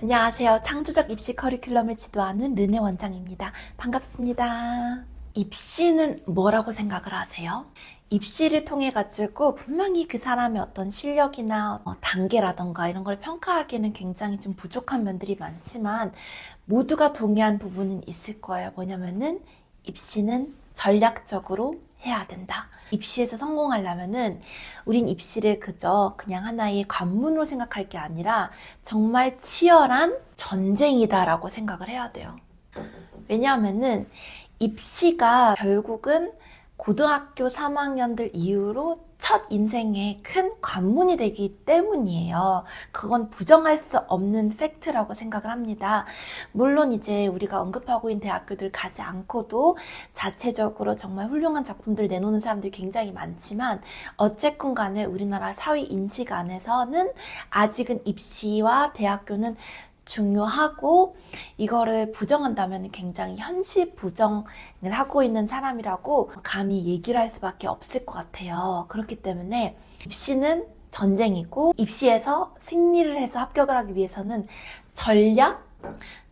안녕하세요. 창조적 입시 커리큘럼을 지도하는 르네 원장입니다. 반갑습니다. 입시는 뭐라고 생각을 하세요? 입시를 통해 가지고 분명히 그 사람의 어떤 실력이나 단계라던가 이런 걸 평가하기에는 굉장히 좀 부족한 면들이 많지만 모두가 동의한 부분은 있을 거예요. 뭐냐면은 입시는 전략적으로 해야 된다. 입시에서 성공하려면은 우린 입시를 그냥 하나의 관문으로 생각할 게 아니라 정말 치열한 전쟁이다라고 생각을 해야 돼요. 왜냐하면은 입시가 결국은 고등학교 3학년들 이후로 첫 인생의 큰 관문이 되기 때문이에요. 그건 부정할 수 없는 팩트라고 생각을 합니다. 물론 이제 우리가 언급하고 있는 대학교들 가지 않고도 자체적으로 정말 훌륭한 작품들을 내놓는 사람들이 굉장히 많지만 어쨌건 간에 우리나라 사회 인식 안에서는 아직은 입시와 대학교는 중요하고 이거를 부정한다면 굉장히 현실 부정을 하고 있는 사람이라고 감히 얘기를 할 수밖에 없을 것 같아요. 그렇기 때문에 입시는 전쟁이고 입시에서 승리를 해서 합격을 하기 위해서는 전략,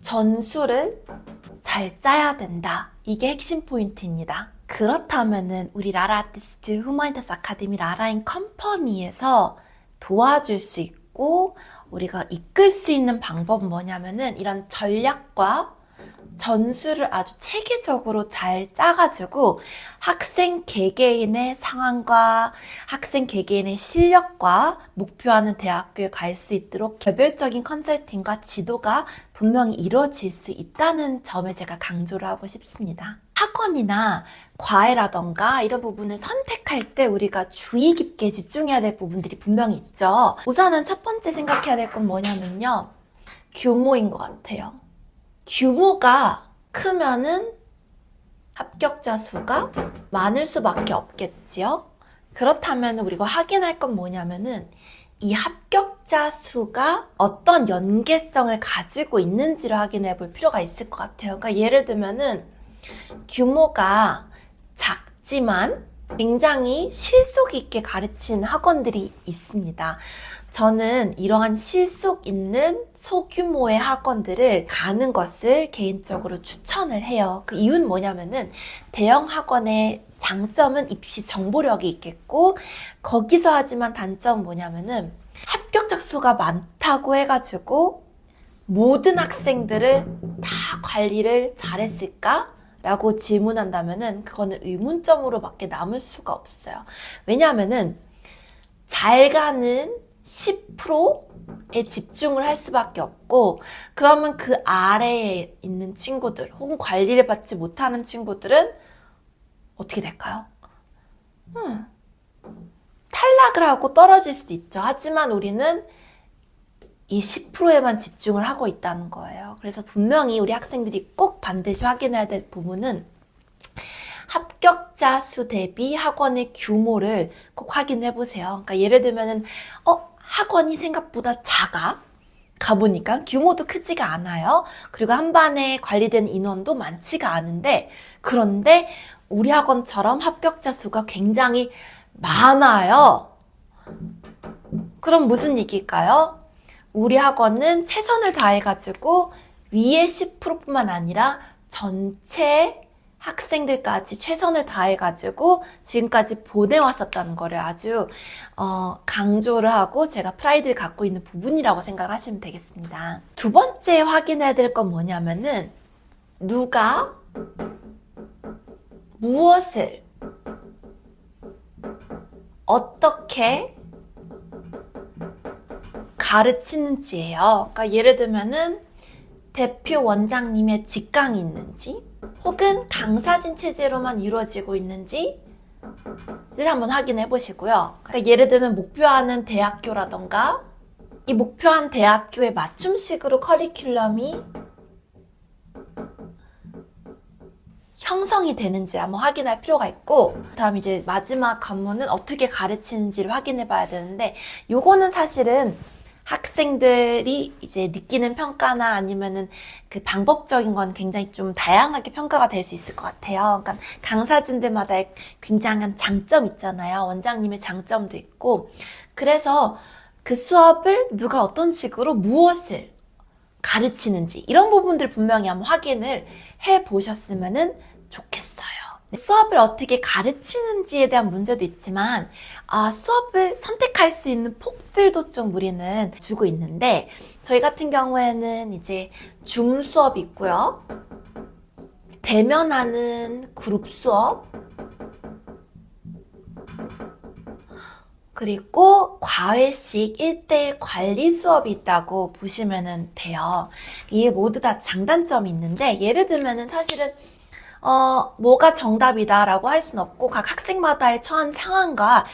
전술을 잘 짜야 된다. 이게 핵심 포인트입니다. 그렇다면은 우리 라라 아티스트 후마니타스 아카데미 라라인 컴퍼니에서 도와줄 수 있고 우리가 이끌 수 있는 방법은 뭐냐면은 이런 전략과 전술을 아주 체계적으로 잘 짜가지고 학생 개개인의 상황과 학생 개개인의 실력과 목표하는 대학교에 갈 수 있도록 개별적인 컨설팅과 지도가 분명히 이루어질 수 있다는 점을 제가 강조를 하고 싶습니다. 학원이나 과외라던가 이런 부분을 선택할 때 우리가 주의 깊게 집중해야 될 부분들이 분명히 있죠. 우선은 첫 번째 생각해야 될 건 뭐냐면요. 규모인 것 같아요. 규모가 크면은 합격자 수가 많을 수밖에 없겠지요. 그렇다면 우리가 확인할 건 뭐냐면은 이 합격자 수가 어떤 연계성을 가지고 있는지를 확인해 볼 필요가 있을 것 같아요. 그러니까 예를 들면은 규모가 작지만 굉장히 실속 있게 가르치는 학원들이 있습니다. 저는 이러한 실속 있는 소규모의 학원들을 가는 것을 개인적으로 추천을 해요. 그 이유는 뭐냐면은 대형 학원의 장점은 입시 정보력이 있겠고 거기서 하지만 단점은 뭐냐면은 합격자 수가 많다고 해가지고 모든 학생들을 다 관리를 잘했을까? 라고 질문한다면은 그거는 의문점으로밖에 남을 수가 없어요. 왜냐하면은 잘 가는 10%에 집중을 할 수밖에 없고 그러면 그 아래에 있는 친구들 혹은 관리를 받지 못하는 친구들은 어떻게 될까요? 탈락을 하고 떨어질 수도 있죠. 하지만 우리는 이 10%에만 집중을 하고 있다는 거예요. 그래서 분명히 우리 학생들이 꼭 반드시 확인해야 될 부분은 합격자 수 대비 학원의 규모를 꼭 확인해 보세요. 그러니까 예를 들면은 학원이 생각보다 작아. 가보니까 규모도 크지가 않아요. 그리고 한 반에 관리된 인원도 많지가 않은데 그런데 우리 학원처럼 합격자 수가 굉장히 많아요. 그럼 무슨 얘기일까요? 우리 학원은 최선을 다해가지고 위에 10%뿐만 아니라 전체 학생들까지 최선을 다해가지고 지금까지 보내왔었다는 거를 아주 강조를 하고 제가 프라이드를 갖고 있는 부분이라고 생각을 하시면 되겠습니다. 두 번째 확인해야 될 건 뭐냐면은 누가 무엇을 어떻게 가르치는지예요. 그러니까 예를 들면은 대표 원장님의 직강이 있는지 혹은 강사진 체제로만 이루어지고 있는지를 한번 확인해 보시고요. 그러니까 예를 들면 목표하는 대학교라던가 이 목표한 대학교에 맞춤식으로 커리큘럼이 형성이 되는지 한번 확인할 필요가 있고 다음 이제 마지막 관문은 어떻게 가르치는지를 확인해 봐야 되는데 요거는 사실은 학생들이 이제 느끼는 평가나 아니면은 그 방법적인 건 굉장히 좀 다양하게 평가가 될 수 있을 것 같아요. 그러니까 강사진들마다 굉장한 장점 있잖아요. 원장님의 장점도 있고. 그래서 그 수업을 누가 어떤 식으로 무엇을 가르치는지 이런 부분들 분명히 한번 확인을 해보셨으면 좋겠어요. 수업을 어떻게 가르치는지에 대한 문제도 있지만 수업을 선택할 수 있는 폭들도 좀 우리는 주고 있는데 저희 같은 경우에는 이제 줌 수업이 있고요. 대면하는 그룹 수업 그리고 과외식 1대1 관리 수업이 있다고 보시면 돼요. 이게 모두 다 장단점이 있는데 예를 들면은 사실은 뭐가 정답이다라고 할 수는 없고 각 학생마다의 처한 상황과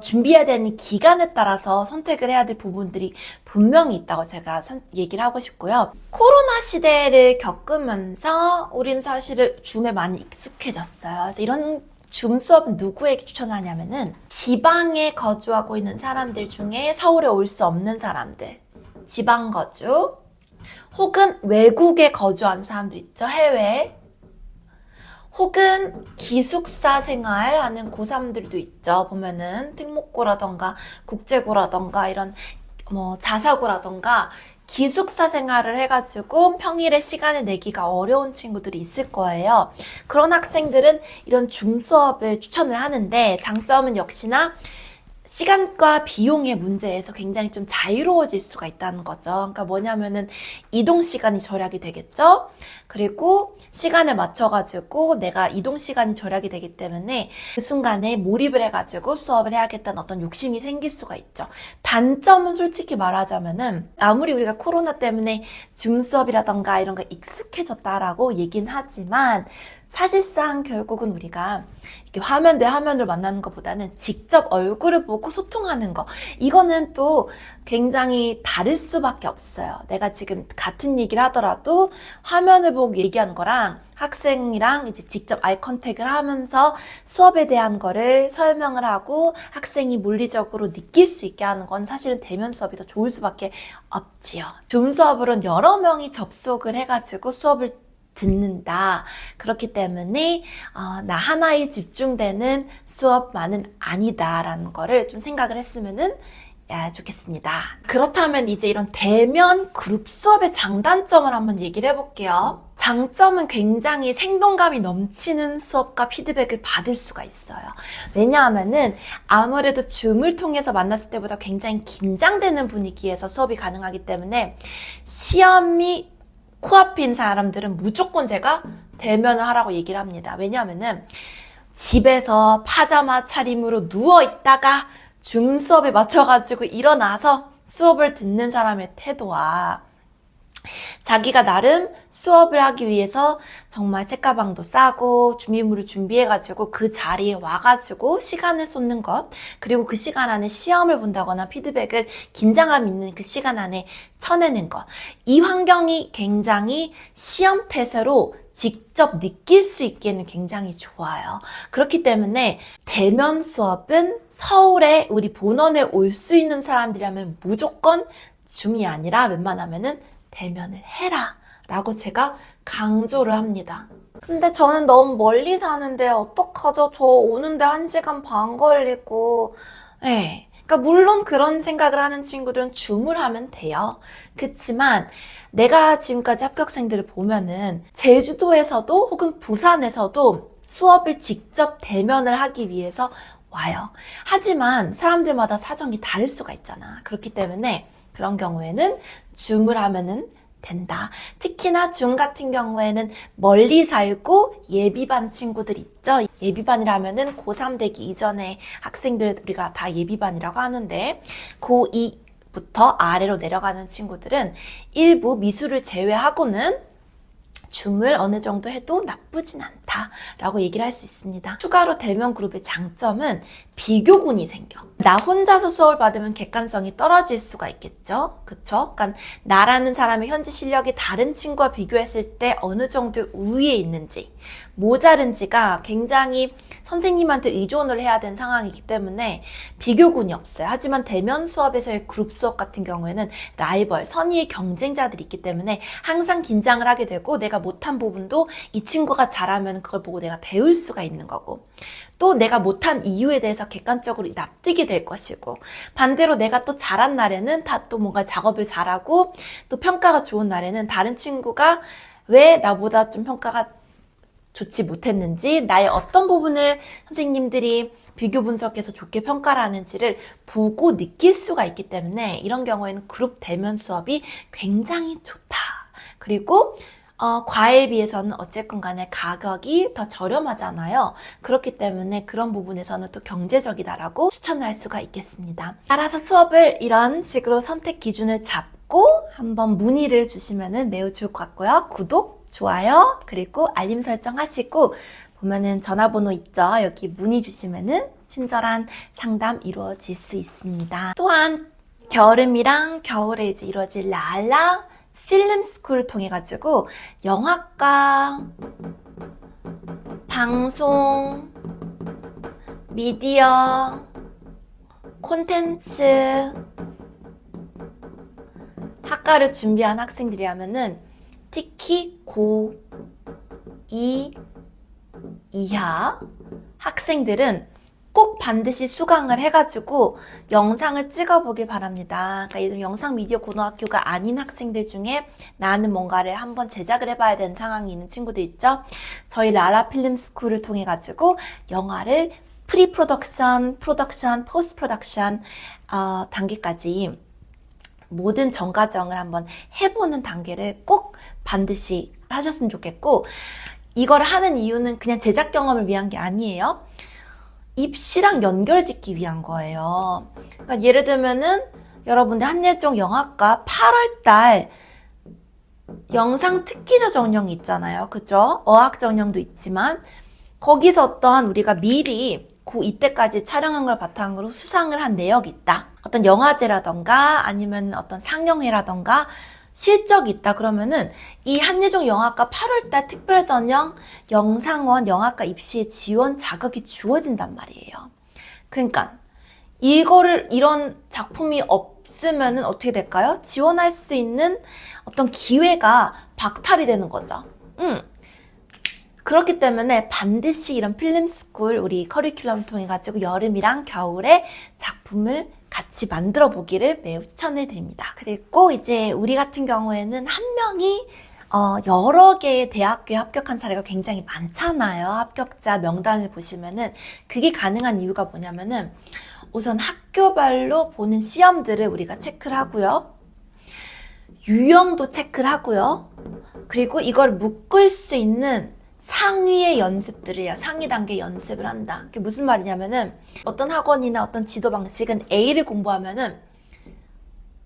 준비해야 되는 기간에 따라서 선택을 해야 될 부분들이 분명히 있다고 제가 얘기를 하고 싶고요. 코로나 시대를 겪으면서 우리는 사실은 줌에 많이 익숙해졌어요. 그래서 이런 줌 수업은 누구에게 추천하냐면은 지방에 거주하고 있는 사람들 중에 서울에 올 수 없는 사람들, 지방 거주, 혹은 외국에 거주하는 사람들 있죠, 해외. 혹은 기숙사 생활하는 고3들도 있죠. 보면은 특목고라던가 국제고라던가 이런 자사고라던가 기숙사 생활을 해가지고 평일에 시간을 내기가 어려운 친구들이 있을 거예요. 그런 학생들은 이런 줌 수업을 추천을 하는데 장점은 역시나 시간과 비용의 문제에서 굉장히 좀 자유로워질 수가 있다는 거죠. 그러니까 뭐냐면은 이동 시간이 절약이 되겠죠? 그리고 시간에 맞춰가지고 내가 이동 시간이 절약이 되기 때문에 그 순간에 몰입을 해가지고 수업을 해야겠다는 어떤 욕심이 생길 수가 있죠. 단점은 솔직히 말하자면은 아무리 우리가 코로나 때문에 줌 수업이라던가 이런 거 익숙해졌다라고 얘긴 하지만 사실상 결국은 우리가 이렇게 화면 대 화면을 만나는 것보다는 직접 얼굴을 보고 소통하는 거 이거는 또 굉장히 다를 수밖에 없어요. 내가 지금 같은 얘기를 하더라도 화면을 보고 얘기하는 거랑 학생이랑 이제 직접 아이 컨택을 하면서 수업에 대한 거를 설명을 하고 학생이 물리적으로 느낄 수 있게 하는 건 사실은 대면 수업이 더 좋을 수밖에 없지요. 줌 수업으로는 여러 명이 접속을 해가지고 수업을 듣는다. 그렇기 때문에 나 하나에 집중되는 수업만은 아니다라는 거를 좀 생각을 했으면은 좋겠습니다. 그렇다면 이제 이런 대면 그룹 수업의 장단점을 한번 얘기를 해볼게요. 장점은 굉장히 생동감이 넘치는 수업과 피드백을 받을 수가 있어요. 왜냐하면은 아무래도 줌을 통해서 만났을 때보다 굉장히 긴장되는 분위기에서 수업이 가능하기 때문에 시험이 코앞인 사람들은 무조건 제가 대면을 하라고 얘기를 합니다. 왜냐하면은 집에서 파자마 차림으로 누워있다가 줌 수업에 맞춰가지고 일어나서 수업을 듣는 사람의 태도와 자기가 나름 수업을 하기 위해서 정말 책가방도 싸고 준비물을 준비해가지고 그 자리에 와가지고 시간을 쏟는 것, 그리고 그 시간 안에 시험을 본다거나 피드백을 긴장감 있는 그 시간 안에 쳐내는 것, 이 환경이 굉장히 시험 태세로 직접 느낄 수 있기에는 굉장히 좋아요. 그렇기 때문에 대면 수업은 서울에 우리 본원에 올 수 있는 사람들이라면 무조건 줌이 아니라 웬만하면은 대면을 해라 라고 제가 강조를 합니다. 근데 저는 너무 멀리 사는데 어떡하죠? 저 오는데 1시간 반 걸리고 그러니까 물론 그런 생각을 하는 친구들은 줌을 하면 돼요. 그치만 내가 지금까지 합격생들을 보면은 제주도에서도 혹은 부산에서도 수업을 직접 대면을 하기 위해서 와요. 하지만 사람들마다 사정이 다를 수가 있잖아. 그렇기 때문에 그런 경우에는 줌을 하면은 된다. 특히나 줌 같은 경우에는 멀리 살고 예비반 친구들 있죠. 예비반이라면은 고3 되기 이전에 학생들 우리가 다 예비반이라고 하는데 고2부터 아래로 내려가는 친구들은 일부 미술을 제외하고는 줌을 어느 정도 해도 나쁘진 않다라고 얘기를 할 수 있습니다. 추가로 대면 그룹의 장점은 비교군이 생겨. 나 혼자서 수업을 받으면 객관성이 떨어질 수가 있겠죠? 그쵸? 그러니까 나라는 사람의 현재 실력이 다른 친구와 비교했을 때 어느 정도 우위에 있는지, 모자른지가 굉장히 선생님한테 의존을 해야 되는 상황이기 때문에 비교군이 없어요. 하지만 대면 수업에서의 그룹 수업 같은 경우에는 라이벌, 선의의 경쟁자들이 있기 때문에 항상 긴장을 하게 되고 내가 못한 부분도 이 친구가 잘하면 그걸 보고 내가 배울 수가 있는 거고, 또 내가 못한 이유에 대해서 객관적으로 납득이 될 것이고, 반대로 내가 또 잘한 날에는 다 또 뭔가 작업을 잘하고 또 평가가 좋은 날에는 다른 친구가 왜 나보다 좀 평가가 좋지 못했는지, 나의 어떤 부분을 선생님들이 비교 분석해서 좋게 평가를 하는지를 보고 느낄 수가 있기 때문에 이런 경우에는 그룹 대면 수업이 굉장히 좋다. 그리고 과외에 비해서는 어쨌건 간에 가격이 더 저렴하잖아요. 그렇기 때문에 그런 부분에서는 또 경제적이다라고 추천을 할 수가 있겠습니다. 따라서 수업을 이런 식으로 선택 기준을 잡고 한번 문의를 주시면 매우 좋을 것 같고요. 구독, 좋아요, 그리고 알림 설정 하시고, 보면은 전화번호 있죠? 여기 문의 주시면은 친절한 상담 이루어질 수 있습니다. 또한 여름이랑 겨울에 이제 이루어질 라라 필름 스쿨을 통해 가지고 영화과, 방송, 미디어, 콘텐츠 학과를 준비한 학생들이라면은 특히 고2 이하 학생들은 꼭 반드시 수강을 해가지고 영상을 찍어보길 바랍니다. 그러니까 예를 들면 영상 미디어 고등학교가 아닌 학생들 중에 나는 뭔가를 한번 제작을 해봐야 되는 상황이 있는 친구들 있죠. 저희 라라 필름 스쿨을 통해 가지고 영화를 프리 프로덕션, 프로덕션, 포스트 프로덕션 단계까지 모든 전 과정을 한번 해보는 단계를 꼭 반드시 하셨으면 좋겠고, 이걸 하는 이유는 그냥 제작 경험을 위한 게 아니에요. 입시랑 연결짓기 위한 거예요. 그러니까 예를 들면은 여러분들 한예종 영화과 8월달 영상 특기자 전형이 있잖아요. 그죠? 어학 전형도 있지만 거기서 어떤 우리가 미리 고2 때까지 촬영한 걸 바탕으로 수상을 한 내역이 있다. 어떤 영화제라던가 아니면 어떤 상영회라던가 실적이 있다. 그러면은 이 한예종 영화과 8월달 특별전형 영상원 영화과 입시에 지원 자격이 주어진단 말이에요. 그러니까 이런 작품이 없으면은 어떻게 될까요? 지원할 수 있는 어떤 기회가 박탈이 되는 거죠. 그렇기 때문에 반드시 이런 필름스쿨 우리 커리큘럼 통해 가지고 여름이랑 겨울에 작품을 같이 만들어 보기를 매우 추천을 드립니다. 그리고 이제 우리 같은 경우에는 한 명이 여러 개의 대학교에 합격한 사례가 굉장히 많잖아요. 합격자 명단을 보시면은 그게 가능한 이유가 뭐냐면은 우선 학교별로 보는 시험들을 우리가 체크를 하고요. 유형도 체크를 하고요. 그리고 이걸 묶을 수 있는 상위의 연습들을 해요. 상위 단계 연습을 한다. 그게 무슨 말이냐면은 어떤 학원이나 어떤 지도 방식은 A를 공부하면은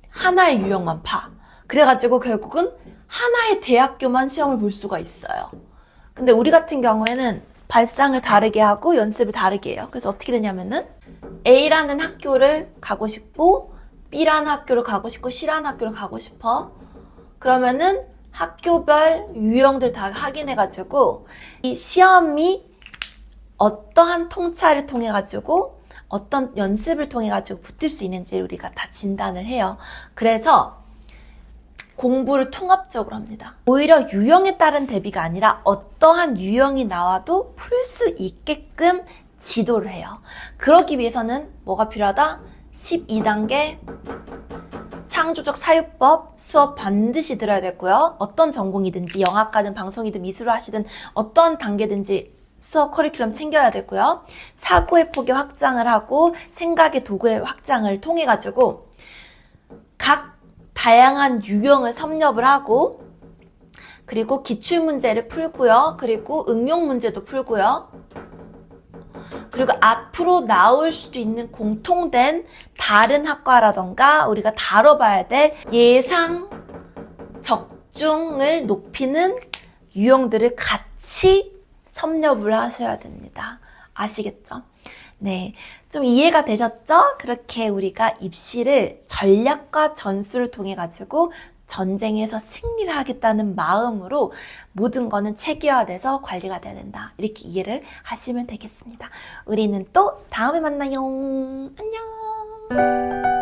하나의 유형만 파. 그래가지고 결국은 하나의 대학교만 시험을 볼 수가 있어요. 근데 우리 같은 경우에는 발상을 다르게 하고 연습을 다르게 해요. 그래서 어떻게 되냐면은 A라는 학교를 가고 싶고 B라는 학교를 가고 싶고 C라는 학교를 가고 싶어. 그러면은 학교별 유형들 다 확인해가지고 이 시험이 어떠한 통찰을 통해가지고 어떤 연습을 통해가지고 붙을 수 있는지 우리가 다 진단을 해요. 그래서 공부를 통합적으로 합니다. 오히려 유형에 따른 대비가 아니라 어떠한 유형이 나와도 풀 수 있게끔 지도를 해요. 그러기 위해서는 뭐가 필요하다? 12단계 창조적 사유법 수업 반드시 들어야 되고요. 어떤 전공이든지 영화과든 방송이든 미술을 하시든 어떤 단계든지 수업 커리큘럼 챙겨야 되고요. 사고의 폭의 확장을 하고 생각의 도구의 확장을 통해 가지고 각 다양한 유형을 섭렵을 하고, 그리고 기출문제를 풀고요. 그리고 응용 문제도 풀고요. 그리고 앞으로 나올 수도 있는 공통된 다른 학과라던가 우리가 다뤄봐야 될 예상 적중을 높이는 유형들을 같이 섭렵을 하셔야 됩니다. 아시겠죠? 네, 좀 이해가 되셨죠? 그렇게 우리가 입시를 전략과 전술을 통해 가지고 전쟁에서 승리를 하겠다는 마음으로 모든 거는 체계화돼서 관리가 돼야 된다. 이렇게 이해를 하시면 되겠습니다. 우리는 또 다음에 만나요. 안녕.